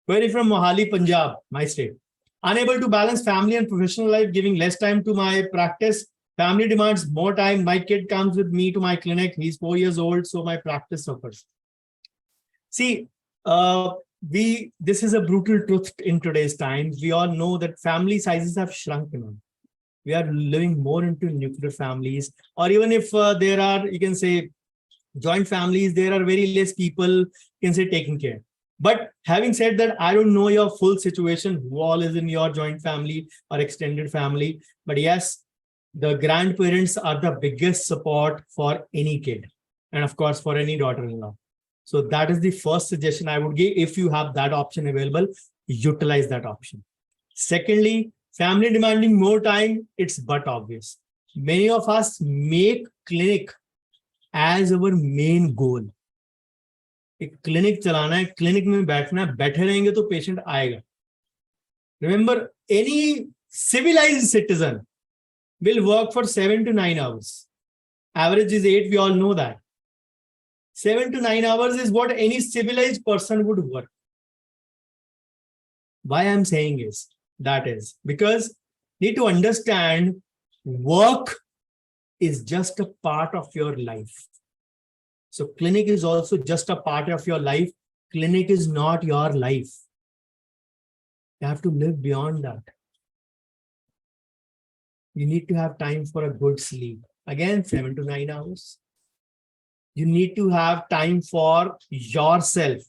Query from Mohali, Punjab, my state. Unable to balance family and professional life, giving less time to my practice. Family demands more time. My kid comes with me to my clinic. He's 4 years old, so my practice suffers. See, this is a brutal truth in today's times. We all know that family sizes have shrunk. We are living more into nuclear families, or even if there are, you can say, joint families, there are very less people, you can say, taking care. But having said that, I don't know your full situation, who all is in your joint family or extended family. But yes, the grandparents are the biggest support for any kid, and of course for any daughter-in-law. So that is the first suggestion I would give. If you have that option available, utilize that option. Secondly, family demanding more time, it's but obvious. Many of us make clinic as our main goal. एक clinic चलाना है, clinic में बैठना है, बैठे रहेंगे तो patient आएगा. Remember, any civilized citizen will work for 7 to 9 hours. Average is 8, we all know that. 7 to 9 hours is what any civilized person would work. Why I'm saying is, that is because you need to understand work is just a part of your life. So clinic is also just a part of your life. Clinic is not your life. You have to live beyond that. You need to have time for a good sleep. Again, 7 to 9 hours. You need to have time for yourself.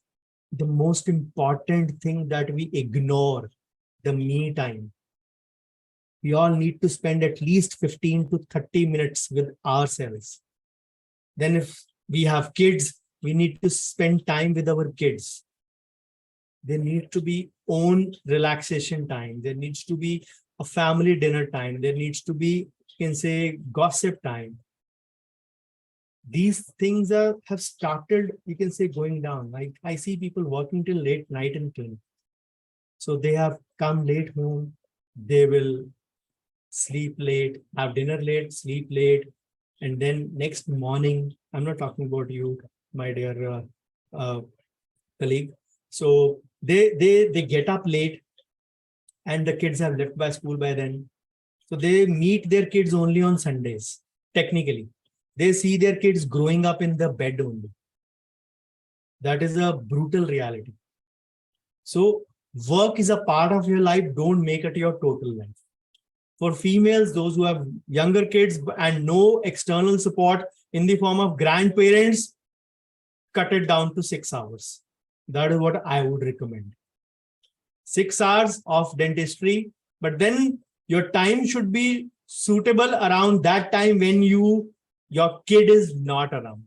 The most important thing that we ignore, the me time. We all need to spend at least 15 to 30 minutes with ourselves. Then if we have kids, we need to spend time with our kids. There needs to be own relaxation time. There needs to be a family dinner time. There needs to be, you can say, gossip time. These things have started, you can say, going down. Like I see people working till late night in clinic. So they have come late home. They will sleep late, have dinner late, sleep late. And then next morning, I'm not talking about you, my dear colleague. So they get up late and the kids have left by school by then. So they meet their kids only on Sundays, technically. They see their kids growing up in the bed only. That is a brutal reality. So work is a part of your life. Don't make it your total life. For females, those who have younger kids and no external support in the form of grandparents, cut it down to 6 hours. That is what I would recommend. 6 hours of dentistry, but then your time should be suitable around that time when your kid is not around.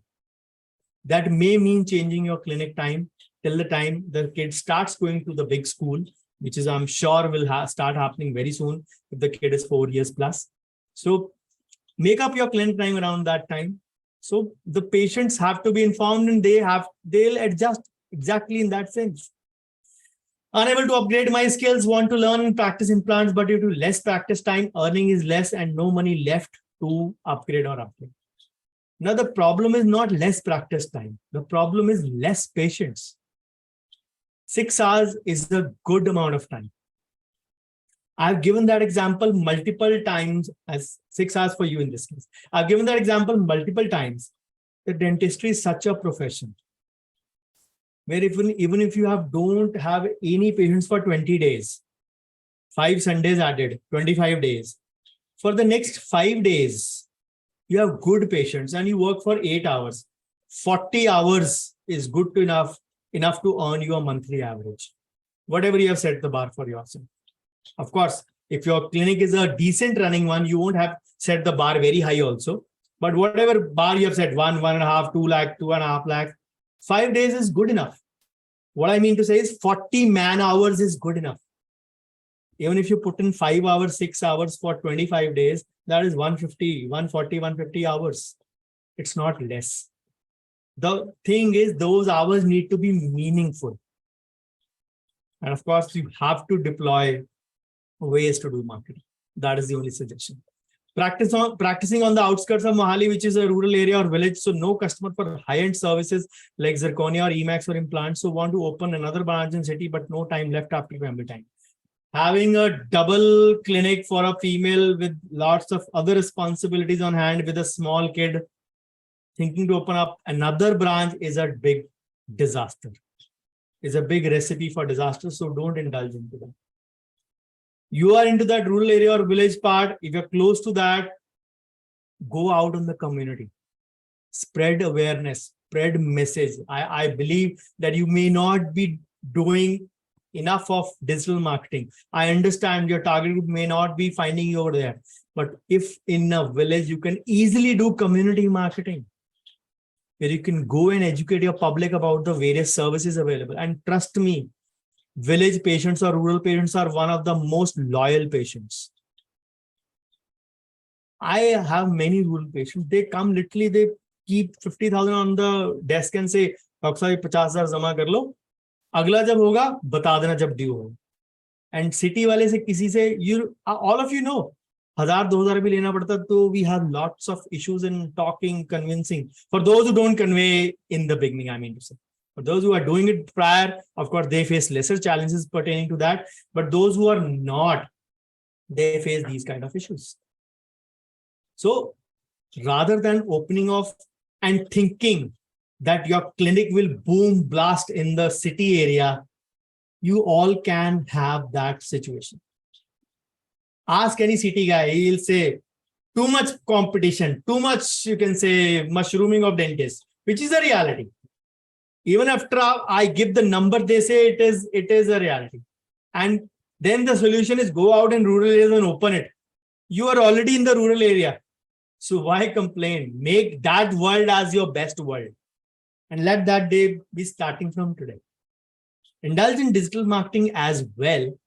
That may mean changing your clinic time till the time the kid starts going to the big school, which is, I'm sure, will start happening very soon if the kid is 4 years plus. So make up your clinic time around that time. So the patients have to be informed and they'll adjust exactly in that sense. Unable to upgrade my skills, want to learn and practice implants, but due to less practice time, earning is less and no money left to upgrade or upgrade. Now, the problem is not less practice time. The problem is less patience. 6 hours is a good amount of time. I've given that example multiple times as 6 hours for you in this case. I've given that example multiple times. The dentistry is such a profession where even if you don't have any patients for 20 days, 5 Sundays added, 25 days. For the next 5 days, you have good patients and you work for 8 hours. 40 hours is good enough to earn you a monthly average. Whatever you have set the bar for yourself. Of course, if your clinic is a decent running one, you won't have set the bar very high also. But whatever bar you have set, 1.5, 2 lakh, 2.5 lakh, 5 days is good enough. What I mean to say is 40 man hours is good enough. Even if you put in 5 hours, 6 hours for 25 days, that is 140, 150 hours. It's not less. The thing is, those hours need to be meaningful. And of course, you have to deploy ways to do marketing. That is the only suggestion. Practicing on the outskirts of Mohali, which is a rural area or village. So no customer for high-end services like zirconia or Emax or implants. So want to open another branch in city, but no time left after family time. Having a double clinic for a female with lots of other responsibilities on hand with a small kid, thinking to open up another branch is a big disaster. Is a big recipe for disaster. So don't indulge into that. You are into that rural area or village part. If you're close to that, go out in the community, spread awareness, spread message. I believe that you may not be doing enough of digital marketing. I understand your target group may not be finding you over there, but if in a village, you can easily do community marketing, where you can go and educate your public about the various services available. And trust me, village patients or rural patients are one of the most loyal patients. I have many rural patients. They come literally, they keep 50,000 on the desk and say, "Doctor sahab, 50,000 जमा कर लो, अगला जब होगा बता देना जब due हो." And city वाले से किसी से, you all of you know, 1,000-2,000 भी लेना पड़ता, तो we have lots of issues in talking, convincing. For those who don't convey in the beginning, I mean to say. For those who are doing it prior, of course, they face lesser challenges pertaining to that. But those who are not, they face these kind of issues. So rather than opening off and thinking that your clinic will boom blast in the city area, you all can have that situation. Ask any city guy, he'll say, too much competition, too much, you can say, mushrooming of dentists, which is a reality. Even after I give the number, they say it is a reality. And then the solution is go out in rural areas and open it. You are already in the rural area. So why complain? Make that world as your best world. And let that day be starting from today. Indulge in digital marketing as well,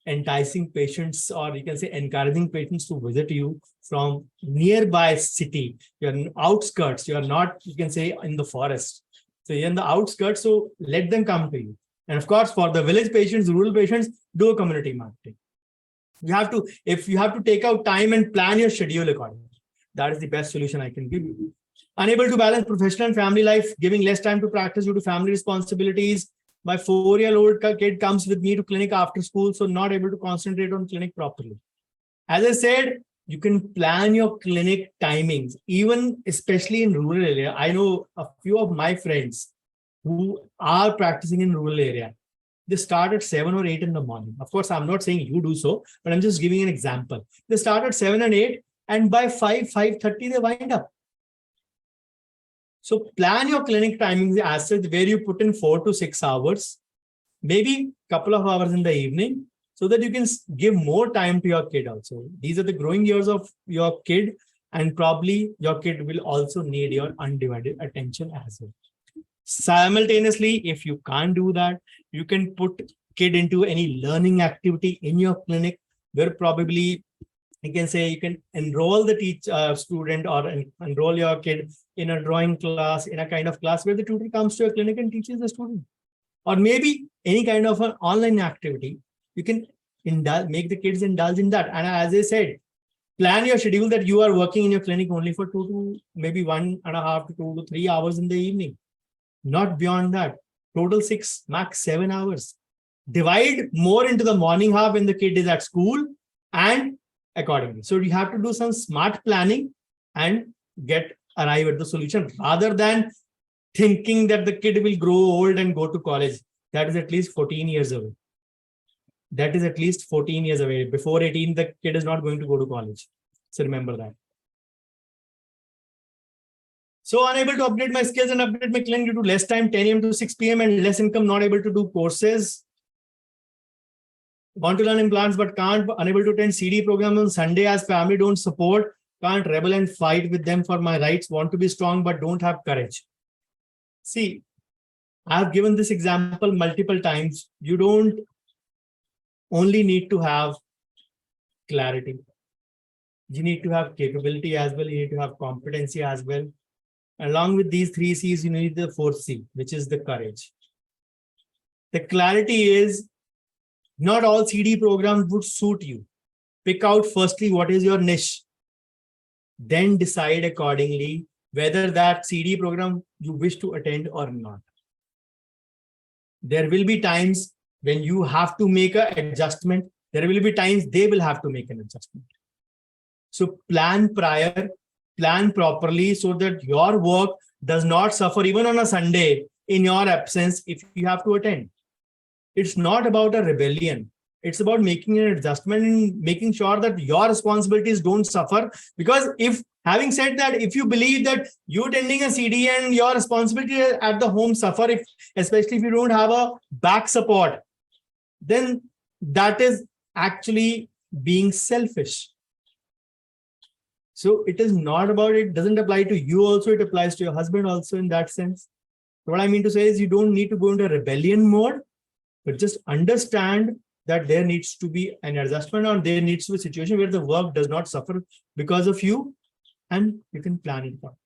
enticing patients, or you can say encouraging patients to visit you from nearby city. You're in outskirts, you're not, you can say, in the forest. So you're in the outskirts, so let them come to you. And of course, for the village patients, rural patients, do a community marketing. You have to, if you have to take out time and plan your schedule accordingly. That is the best solution I can give you. Unable to balance professional and family life, giving less time to practice due to family responsibilities. My 4-year-old kid comes with me to clinic after school, so not able to concentrate on clinic properly. As I said, you can plan your clinic timings, even especially in rural area. I know a few of my friends who are practicing in rural area. They start at 7 or 8 in the morning. Of course, I'm not saying you do so, but I'm just giving an example. They start at 7 and 8, and by 5:30, they wind up. So plan your clinic timings as such, where you put in 4 to 6 hours, maybe a couple of hours in the evening, so that you can give more time to your kid also. These are the growing years of your kid, and probably your kid will also need your undivided attention as well. Simultaneously, if you can't do that, you can put kid into any learning activity in your clinic, where probably you can say you can enroll the student, or enroll your kid in a drawing class, in a kind of class where the tutor comes to your clinic and teaches the student. Or maybe any kind of an online activity, you can make the kids indulge in that. And as I said, plan your schedule that you are working in your clinic only for 2 to maybe 1.5 to 2 to 3 hours in the evening. Not beyond that. Total 6, max 7 hours. Divide more into the morning half when the kid is at school, and accordingly. So you have to do some smart planning and arrive at the solution, rather than thinking that the kid will grow old and go to college. That is at least 14 years away. That is at least 14 years away. Before 18, the kid is not going to go to college. So remember that. So unable to upgrade my skills and upgrade my clinic due to less time, 10 a.m. to 6 p.m. and less income, not able to do courses. Want to learn implants but can't, unable to attend CD program on Sunday as family don't support, can't rebel and fight with them for my rights, want to be strong but don't have courage. See, I've given this example multiple times. You don't only need to have clarity. You need to have capability as well. You need to have competency as well. Along with these 3 C's, you need the 4th C, which is the courage. The clarity is, not all CD programs would suit you. Pick out firstly what is your niche. then decide accordingly whether that CD program you wish to attend or not. There will be times when you have to make an adjustment. There will be times they will have to make an adjustment. So plan prior, plan properly so that your work does not suffer even on a Sunday in your absence if you have to attend. It's not about a rebellion. It's about making an adjustment and making sure that your responsibilities don't suffer. Because if, having said that, if you believe that you attending a CD and your responsibility at the home suffer, if, especially if you don't have a back support, then that is actually being selfish. So it is not about, it doesn't apply to you also, it applies to your husband also in that sense. What I mean to say is you don't need to go into rebellion mode, but just understand that there needs to be an adjustment, or there needs to be a situation where the work does not suffer because of you, and you can plan it out.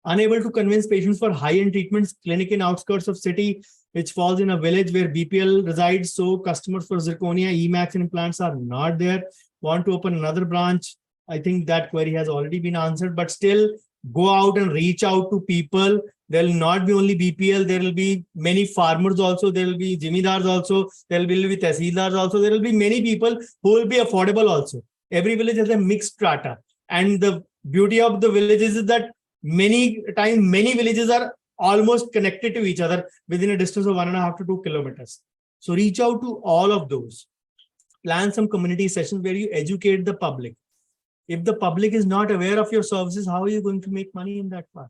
Unable to convince patients for high-end treatments, clinic in outskirts of city, which falls in a village where BPL resides, so customers for zirconia, EMAX and implants are not there. Want to open another branch? I think that query has already been answered, but still go out and reach out to people. There will not be only BPL, there will be many farmers also, there will be Jimidars also, there will be Tehsildars also, there will be many people who will be affordable also. Every village has a mixed strata. And the beauty of the villages is that many villages are almost connected to each other within a distance of 1.5 to 2 kilometers. So reach out to all of those. Plan some community sessions where you educate the public. If the public is not aware of your services, how are you going to make money in that part?